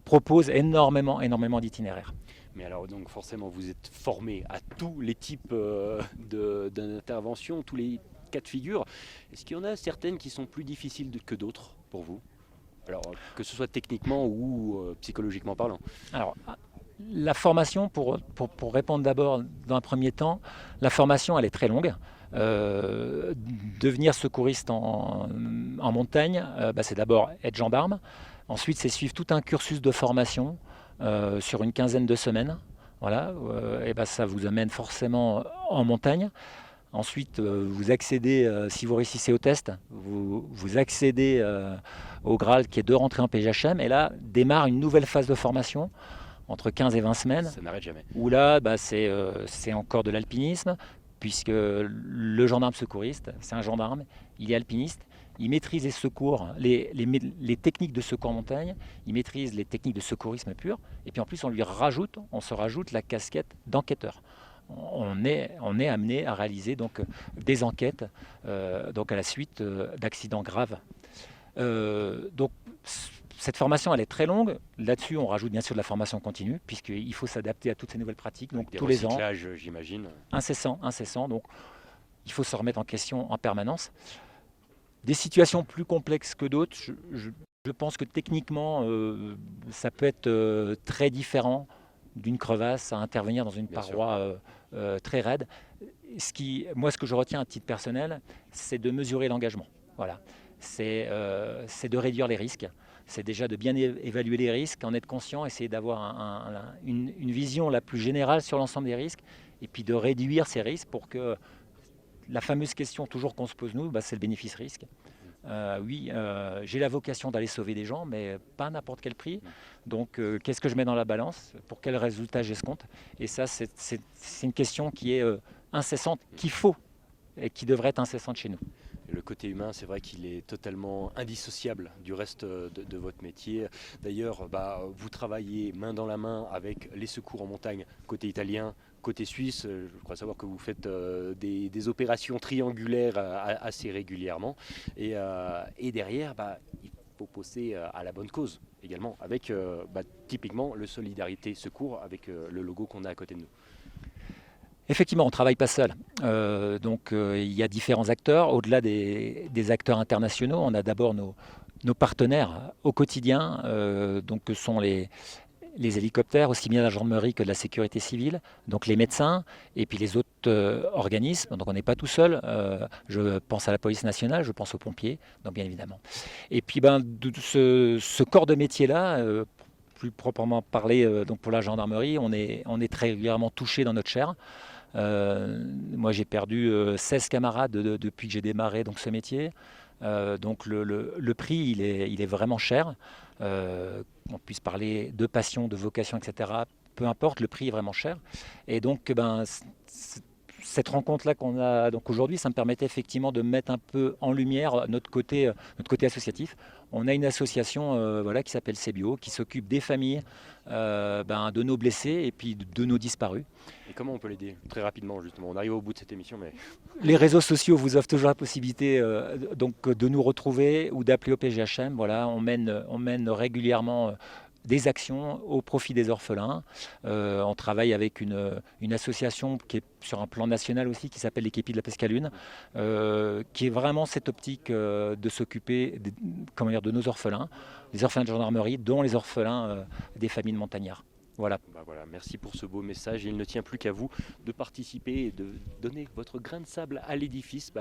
propose énormément d'itinéraires. Mais alors donc forcément vous êtes formé à tous les types d'interventions, tous les cas de figure. Est-ce qu'il y en a certaines qui sont plus difficiles que d'autres pour vous? Alors que ce soit techniquement ou psychologiquement parlant. Alors la formation, pour répondre d'abord dans un premier temps, la formation elle est très longue. Devenir secouriste en montagne, c'est d'abord être gendarme. Ensuite, c'est suivre tout un cursus de formation sur une quinzaine de semaines. Voilà, et ben ça vous amène forcément en montagne. Ensuite, vous accédez, si vous réussissez au test, vous accédez au Graal qui est de rentrer en PGHM. Et là, démarre une nouvelle phase de formation entre 15 et 20 semaines. Ça n'arrête jamais. Où là, c'est encore de l'alpinisme, puisque le gendarme secouriste, c'est un gendarme, il est alpiniste, il maîtrise les secours, les techniques de secours en montagne, il maîtrise les techniques de secourisme pur, et puis en plus on se rajoute la casquette d'enquêteur. On est amené à réaliser donc des enquêtes donc à la suite d'accidents graves. Donc cette formation, elle est très longue. Là-dessus, on rajoute bien sûr de la formation continue, puisqu'il faut s'adapter à toutes ces nouvelles pratiques. Donc tous les ans, j'imagine. Incessant. Donc il faut se remettre en question en permanence. Des situations plus complexes que d'autres. Je pense que techniquement, ça peut être très différent d'une crevasse à intervenir dans une paroi très raide. Ce que je retiens à titre personnel, c'est de mesurer l'engagement. Voilà. C'est de réduire les risques. C'est déjà de bien évaluer les risques, en être conscient, essayer d'avoir une vision la plus générale sur l'ensemble des risques, et puis de réduire ces risques pour que la fameuse question toujours qu'on se pose nous, c'est le bénéfice-risque. J'ai la vocation d'aller sauver des gens, mais pas à n'importe quel prix. Donc, qu'est-ce que je mets dans la balance? Pour quel résultat j'escompte? Et ça, c'est une question qui est incessante, qu'il faut et qui devrait être incessante chez nous. Le côté humain, c'est vrai qu'il est totalement indissociable du reste de votre métier. D'ailleurs, vous travaillez main dans la main avec les secours en montagne côté italien, côté suisse. Je crois savoir que vous faites des opérations triangulaires assez régulièrement. Et derrière, il faut pousser à la bonne cause également, avec typiquement le Solidarité Secours, avec le logo qu'on a à côté de nous. Effectivement, on ne travaille pas seul. Il y a différents acteurs. Au-delà des acteurs internationaux, on a d'abord nos partenaires au quotidien, que sont les hélicoptères, aussi bien de la gendarmerie que de la sécurité civile, donc les médecins, et puis les autres organismes. Donc on n'est pas tout seul. Je pense à la police nationale, je pense aux pompiers, donc bien évidemment. Et puis ce corps de métier-là, plus proprement parlé, pour la gendarmerie, on est très régulièrement touché dans notre chair. Moi j'ai perdu 16 camarades depuis que j'ai démarré ce métier. Donc le prix il est vraiment cher. On puisse parler de passion, de vocation, etc. Peu importe, le prix est vraiment cher. Et donc cette rencontre-là qu'on a donc aujourd'hui, ça me permettait effectivement de mettre un peu en lumière notre côté associatif. On a une association qui s'appelle CBio, qui s'occupe des familles de nos blessés et puis de nos disparus. Et comment on peut l'aider? Très rapidement, justement. On arrive au bout de cette émission, mais... Les réseaux sociaux vous offrent toujours la possibilité de nous retrouver ou d'appeler au PGHM. Voilà, on mène régulièrement des actions au profit des orphelins. On travaille avec une association qui est sur un plan national aussi, qui s'appelle l'Équipe de la Pescalune, qui est vraiment cette optique de s'occuper de nos orphelins, les orphelins de gendarmerie, dont les orphelins des familles de montagnards. Voilà. Merci pour ce beau message. Il ne tient plus qu'à vous de participer et de donner votre grain de sable à l'édifice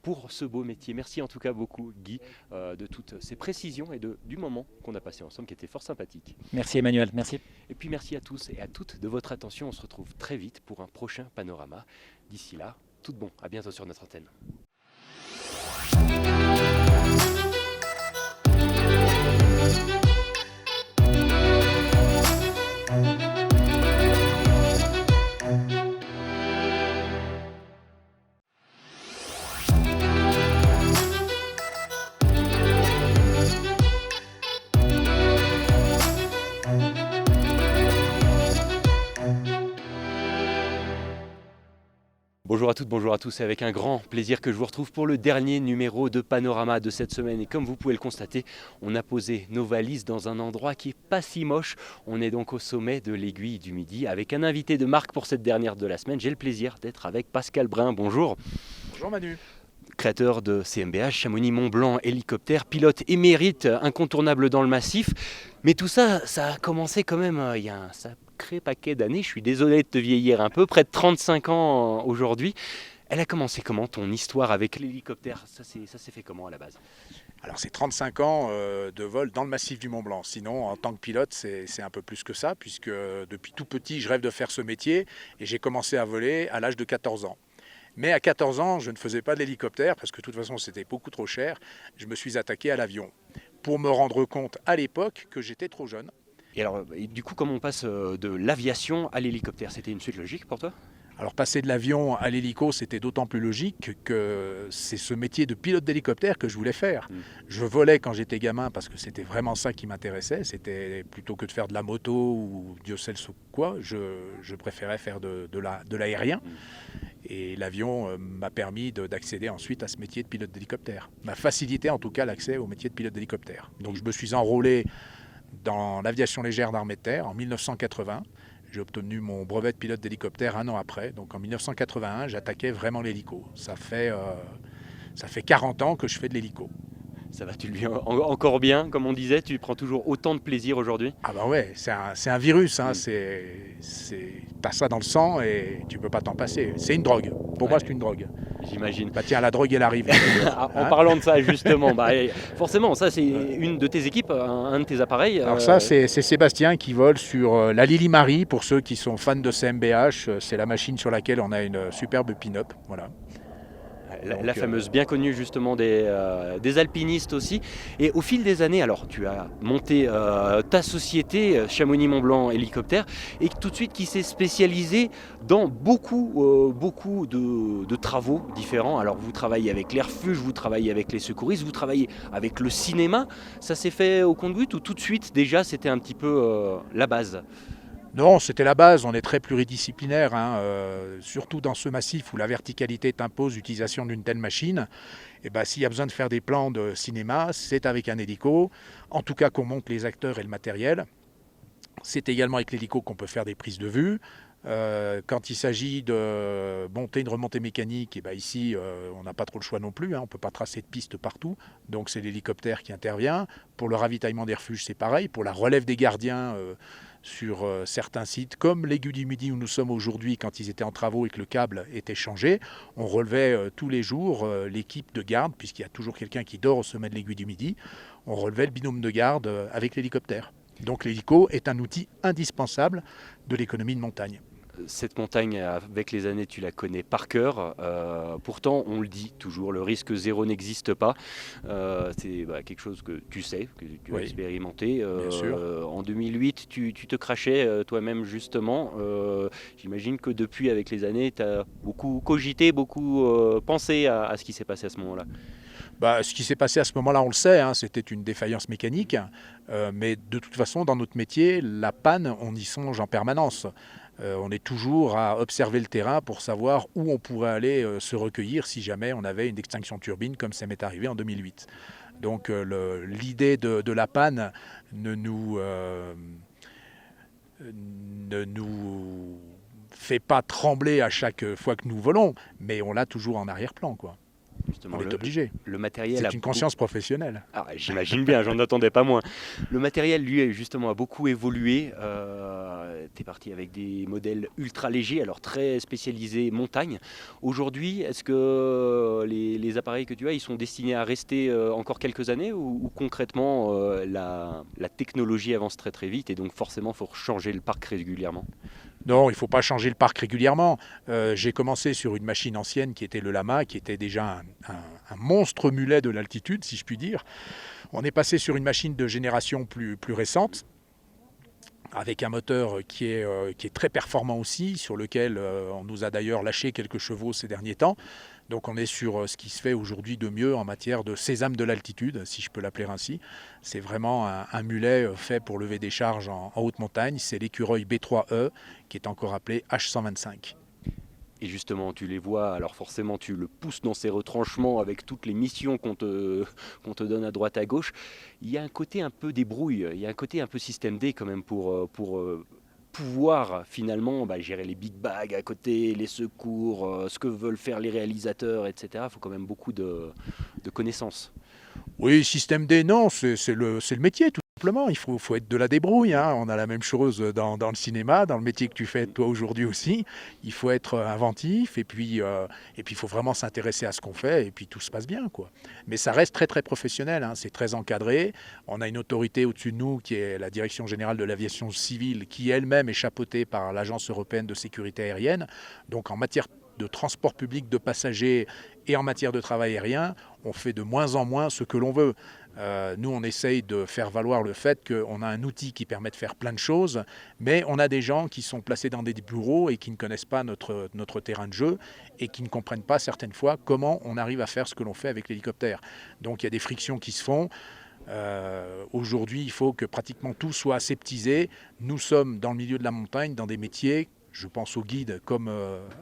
pour ce beau métier. Merci en tout cas beaucoup Guy de toutes ces précisions et du moment qu'on a passé ensemble qui était fort sympathique. Merci Emmanuel, merci. Et puis merci à tous et à toutes de votre attention. On se retrouve très vite pour un prochain panorama. D'ici là, tout de bon. À bientôt sur notre antenne. Bonjour à toutes, bonjour à tous, c'est avec un grand plaisir que je vous retrouve pour le dernier numéro de Panorama de cette semaine. Et comme vous pouvez le constater, on a posé nos valises dans un endroit qui n'est pas si moche. On est donc au sommet de l'Aiguille du Midi avec un invité de marque pour cette dernière de la semaine. J'ai le plaisir d'être avec Pascal Brun, bonjour. Bonjour Manu. Créateur de CMBH, Chamonix Mont Blanc Hélicoptère, pilote émérite, incontournable dans le massif. Mais tout ça, ça a commencé quand même il y a un sacré paquet d'années. Je suis désolé de te vieillir un peu, près de 35 ans aujourd'hui. Elle a commencé comment ton histoire avec l'hélicoptère? Ça s'est fait comment à la base? Alors c'est 35 ans de vol dans le massif du Mont Blanc. Sinon, en tant que pilote, c'est un peu plus que ça, puisque depuis tout petit, je rêve de faire ce métier et j'ai commencé à voler à l'âge de 14 ans. Mais à 14 ans, je ne faisais pas de l'hélicoptère parce que de toute façon, c'était beaucoup trop cher. Je me suis attaqué à l'avion pour me rendre compte à l'époque que j'étais trop jeune. Et du coup, comment on passe de l'aviation à l'hélicoptère? C'était une suite logique pour toi? Alors passer de l'avion à l'hélico, c'était d'autant plus logique que c'est ce métier de pilote d'hélicoptère que je voulais faire. Je volais quand j'étais gamin parce que c'était vraiment ça qui m'intéressait. C'était plutôt que de faire de la moto ou Dieu sait quoi, je préférais faire de l'aérien. Et l'avion m'a permis d'accéder ensuite à ce métier de pilote d'hélicoptère. M'a facilité en tout cas l'accès au métier de pilote d'hélicoptère. Donc je me suis enrôlé dans l'aviation légère d'armée de terre en 1980. J'ai obtenu mon brevet de pilote d'hélicoptère un an après. Donc en 1981, j'attaquais vraiment l'hélico. Ça fait 40 ans que je fais de l'hélico. Ça va, tu le vis encore bien, comme on disait, tu prends toujours autant de plaisir aujourd'hui? Ah bah ouais, c'est un virus, hein. T'as ça dans le sang et tu peux pas t'en passer. C'est une drogue. Pour moi, c'est une drogue. J'imagine. Bah tiens, la drogue, elle arrive. En parlant de ça, justement, forcément, ça c'est une de tes équipes, un de tes appareils. Alors ça, c'est Sébastien qui vole sur la Lily Marie, pour ceux qui sont fans de CMBH. C'est la machine sur laquelle on a une superbe pin-up. Voilà. La fameuse, bien connue justement des alpinistes aussi. Et au fil des années, alors tu as monté ta société Chamonix-Mont-Blanc Hélicoptère et tout de suite qui s'est spécialisée dans beaucoup de travaux différents. Alors vous travaillez avec les refuges, vous travaillez avec les secouristes, vous travaillez avec le cinéma. Ça s'est fait au compte-gouttes ou tout de suite déjà c'était un petit peu la base? Non, c'était la base, on est très pluridisciplinaire, hein, surtout dans ce massif où la verticalité t'impose l'utilisation d'une telle machine. Et ben, s'il y a besoin de faire des plans de cinéma, c'est avec un hélico, en tout cas qu'on monte les acteurs et le matériel. C'est également avec l'hélico qu'on peut faire des prises de vue. Quand il s'agit de monter une remontée mécanique, et ben ici on n'a pas trop le choix non plus, hein, on ne peut pas tracer de piste partout, donc c'est l'hélicoptère qui intervient. Pour le ravitaillement des refuges, c'est pareil. Pour la relève des gardiens sur certains sites, comme l'Aiguille du Midi où nous sommes aujourd'hui, quand ils étaient en travaux et que le câble était changé, on relevait tous les jours l'équipe de garde, puisqu'il y a toujours quelqu'un qui dort au sommet de l'Aiguille du Midi, on relevait le binôme de garde avec l'hélicoptère. Donc l'hélico est un outil indispensable de l'économie de montagne. Cette montagne, avec les années, tu la connais par cœur. Pourtant, on le dit toujours, le risque zéro n'existe pas. C'est quelque chose que tu sais, que tu as expérimenté. Bien sûr. En 2008, tu te crachais toi-même, justement. J'imagine que depuis, avec les années, tu as beaucoup cogité, beaucoup pensé à ce qui s'est passé à ce moment-là. Ce qui s'est passé à ce moment-là, on le sait, hein, c'était une défaillance mécanique. Mais de toute façon, dans notre métier, la panne, on y songe en permanence. On est toujours à observer le terrain pour savoir où on pourrait aller se recueillir si jamais on avait une extinction de turbine, comme ça m'est arrivé en 2008. Donc l'idée de la panne ne nous fait pas trembler à chaque fois que nous volons, mais on l'a toujours en arrière-plan, quoi. Justement, on est obligé. Le matériel c'est une conscience professionnelle. Ah, j'imagine bien, j'en attendais pas moins. Le matériel, lui, justement, a beaucoup évolué. Tu es parti avec des modèles ultra légers, alors très spécialisés montagne. Aujourd'hui, est-ce que les appareils que tu as, ils sont destinés à rester encore quelques années ou concrètement, la technologie avance très très vite et donc forcément, il faut changer le parc régulièrement? Non, il ne faut pas changer le parc régulièrement. J'ai commencé sur une machine ancienne qui était le Lama, qui était déjà un monstre mulet de l'altitude, si je puis dire. On est passé sur une machine de génération plus récente, avec un moteur qui est très performant aussi, sur lequel on nous a d'ailleurs lâché quelques chevaux ces derniers temps. Donc on est sur ce qui se fait aujourd'hui de mieux en matière de sésame de l'altitude, si je peux l'appeler ainsi. C'est vraiment un mulet fait pour lever des charges en haute montagne. C'est l'écureuil B3E qui est encore appelé H125. Et justement, tu les vois, alors forcément tu le pousses dans ses retranchements avec toutes les missions qu'on te donne à droite à gauche. Il y a un côté un peu débrouille, il y a un côté un peu système D quand même pour pouvoir finalement gérer les big bags à côté, les secours, ce que veulent faire les réalisateurs, etc. Il faut quand même beaucoup de connaissances. Oui, système D, non, c'est le métier. Simplement, il faut être de la débrouille. Hein. On a la même chose dans le cinéma, dans le métier que tu fais toi aujourd'hui aussi. Il faut être inventif et puis il faut vraiment s'intéresser à ce qu'on fait et puis tout se passe bien, quoi. Mais ça reste très très professionnel, hein. C'est très encadré. On a une autorité au-dessus de nous qui est la Direction générale de l'aviation civile qui elle-même est chapeautée par l'Agence européenne de sécurité aérienne. Donc en matière de transport public de passagers et en matière de travail aérien, on fait de moins en moins ce que l'on veut. Nous, on essaye de faire valoir le fait qu'on a un outil qui permet de faire plein de choses, mais on a des gens qui sont placés dans des bureaux et qui ne connaissent pas notre terrain de jeu et qui ne comprennent pas certaines fois comment on arrive à faire ce que l'on fait avec l'hélicoptère. Donc il y a des frictions qui se font. Aujourd'hui, il faut que pratiquement tout soit aseptisé. Nous sommes dans le milieu de la montagne, dans des métiers, je pense aux guides comme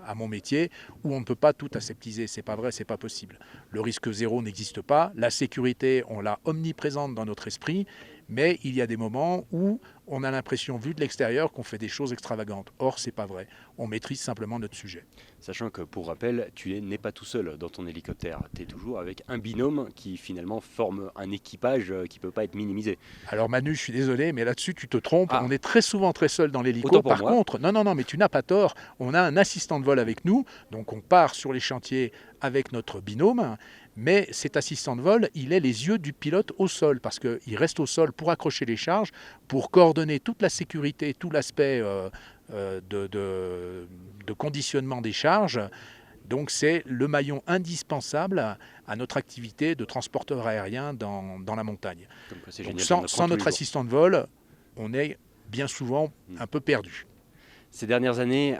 à mon métier, où on ne peut pas tout aseptiser. C'est pas vrai, c'est pas possible. Le risque zéro n'existe pas. La sécurité, on l'a omniprésente dans notre esprit, mais il y a des moments où on a l'impression, vu de l'extérieur, qu'on fait des choses extravagantes. Or, c'est pas vrai. On maîtrise simplement notre sujet. Sachant que, pour rappel, tu n'es pas tout seul dans ton hélicoptère. Tu es toujours avec un binôme qui finalement forme un équipage qui ne peut pas être minimisé. Alors Manu, je suis désolé, mais là-dessus, tu te trompes. Ah. On est très souvent très seul dans l'hélico. Autant pour Par moi. contre, non, mais tu n'as pas tort. On a un assistant de vol avec nous. Donc on part sur les chantiers avec notre binôme. Mais cet assistant de vol, il est les yeux du pilote au sol, parce qu'il reste au sol pour accrocher les charges, pour coordonner toute la sécurité, tout l'aspect de conditionnement des charges. Donc c'est le maillon indispensable à notre activité de transporteur aérien dans la montagne. Donc, sans notre assistant de vol, on est bien souvent un peu perdu. Ces dernières années,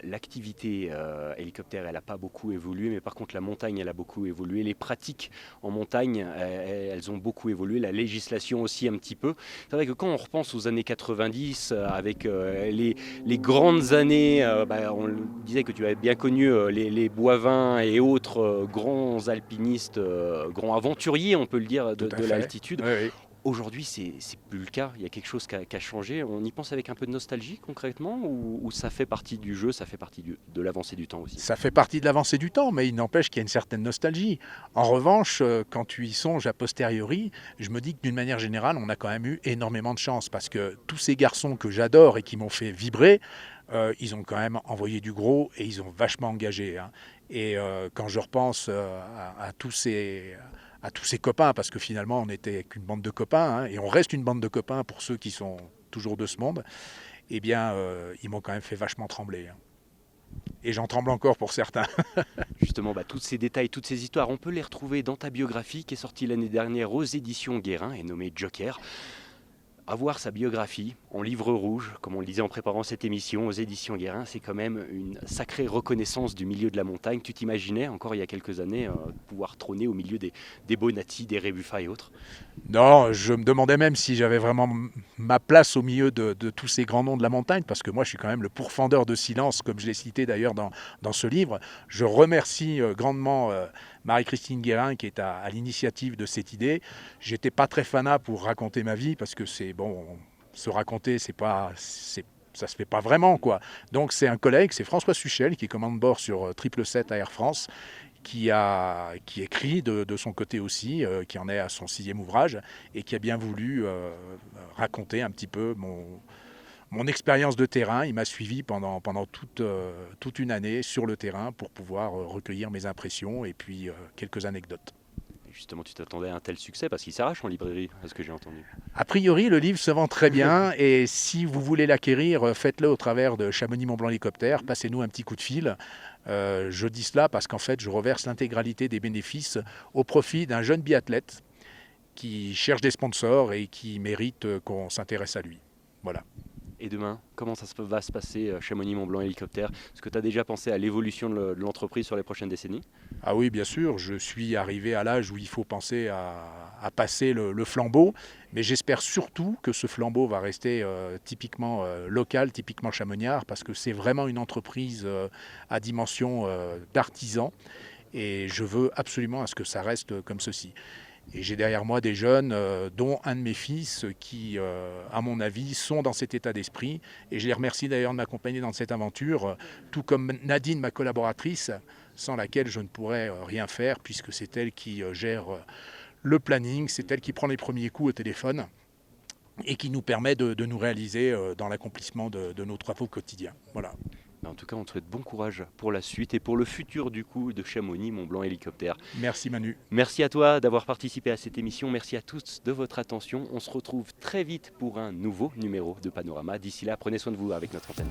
l'activité hélicoptère, elle n'a pas beaucoup évolué, mais par contre la montagne, elle a beaucoup évolué. Les pratiques en montagne, elles ont beaucoup évolué. La législation aussi un petit peu. C'est vrai que quand on repense aux années 90, avec les grandes années, on disait que tu avais bien connu les Boivin et autres grands alpinistes, grands aventuriers, on peut le dire, de l'altitude. Oui, oui. Aujourd'hui, c'est plus le cas. Il y a quelque chose qui a changé. On y pense avec un peu de nostalgie concrètement, ou ça fait partie du jeu, ça fait partie de l'avancée du temps aussi? Ça fait partie de l'avancée du temps, mais il n'empêche qu'il y a une certaine nostalgie. En revanche, quand tu y songes a posteriori, je me dis que d'une manière générale, on a quand même eu énormément de chance, parce que tous ces garçons que j'adore et qui m'ont fait vibrer, ils ont quand même envoyé du gros et ils ont vachement engagé. Hein. Et quand je repense à tous ces copains, parce que finalement on n'était qu'une bande de copains, hein, et on reste une bande de copains pour ceux qui sont toujours de ce monde, eh bien ils m'ont quand même fait vachement trembler. Hein. Et j'en tremble encore pour certains. Justement, tous ces détails, toutes ces histoires, on peut les retrouver dans ta biographie qui est sortie l'année dernière aux éditions Guérin et nommée Joker. Avoir sa biographie en livre rouge, comme on le disait en préparant cette émission aux éditions Guérin, c'est quand même une sacrée reconnaissance du milieu de la montagne. Tu t'imaginais, encore il y a quelques années, pouvoir trôner au milieu des Bonatti, des Rébuffat et autres? Non, je me demandais même si j'avais vraiment ma place au milieu de tous ces grands noms de la montagne, parce que moi je suis quand même le pourfendeur de silence, comme je l'ai cité d'ailleurs dans ce livre. Je remercie grandement Marie-Christine Guérin qui est à l'initiative de cette idée. J'étais pas très fanat pour raconter ma vie, parce que c'est bon, se raconter, ça se fait pas vraiment, quoi. Donc c'est un collègue, c'est François Suchel, qui est commande bord sur 777 à Air France, qui écrit de son côté aussi, qui en est à son 6e ouvrage, et qui a bien voulu raconter un petit peu mon expérience de terrain. Il m'a suivi pendant toute une année sur le terrain pour pouvoir recueillir mes impressions et puis quelques anecdotes. Justement, tu t'attendais à un tel succès parce qu'il s'arrache en librairie, à ce que j'ai entendu. A priori, le livre se vend très bien, et si vous voulez l'acquérir, faites-le au travers de Chamonix-Mont-Blanc Hélicoptère. Passez-nous un petit coup de fil. Je dis cela parce qu'en fait, je reverse l'intégralité des bénéfices au profit d'un jeune biathlète qui cherche des sponsors et qui mérite qu'on s'intéresse à lui. Voilà. Et demain, comment ça va se passer Chamonix-Mont-Blanc Hélicoptère? Est-ce que tu as déjà pensé à l'évolution de l'entreprise sur les prochaines décennies? Ah oui, bien sûr, je suis arrivé à l'âge où il faut penser à passer le flambeau, mais j'espère surtout que ce flambeau va rester typiquement local, typiquement chamoniard, parce que c'est vraiment une entreprise à dimension d'artisan, et je veux absolument à ce que ça reste comme ceci. Et j'ai derrière moi des jeunes, dont un de mes fils, qui, à mon avis, sont dans cet état d'esprit. Et je les remercie d'ailleurs de m'accompagner dans cette aventure, tout comme Nadine, ma collaboratrice, sans laquelle je ne pourrais rien faire, puisque c'est elle qui gère le planning, c'est elle qui prend les premiers coups au téléphone. et qui nous permet de nous réaliser dans l'accomplissement de nos travaux quotidiens. Voilà. En tout cas, on te souhaite bon courage pour la suite et pour le futur du coup de Chamonix Mont-Blanc Hélicoptère. Merci Manu. Merci à toi d'avoir participé à cette émission. Merci à tous de votre attention. On se retrouve très vite pour un nouveau numéro de Panorama. D'ici là, prenez soin de vous avec notre antenne.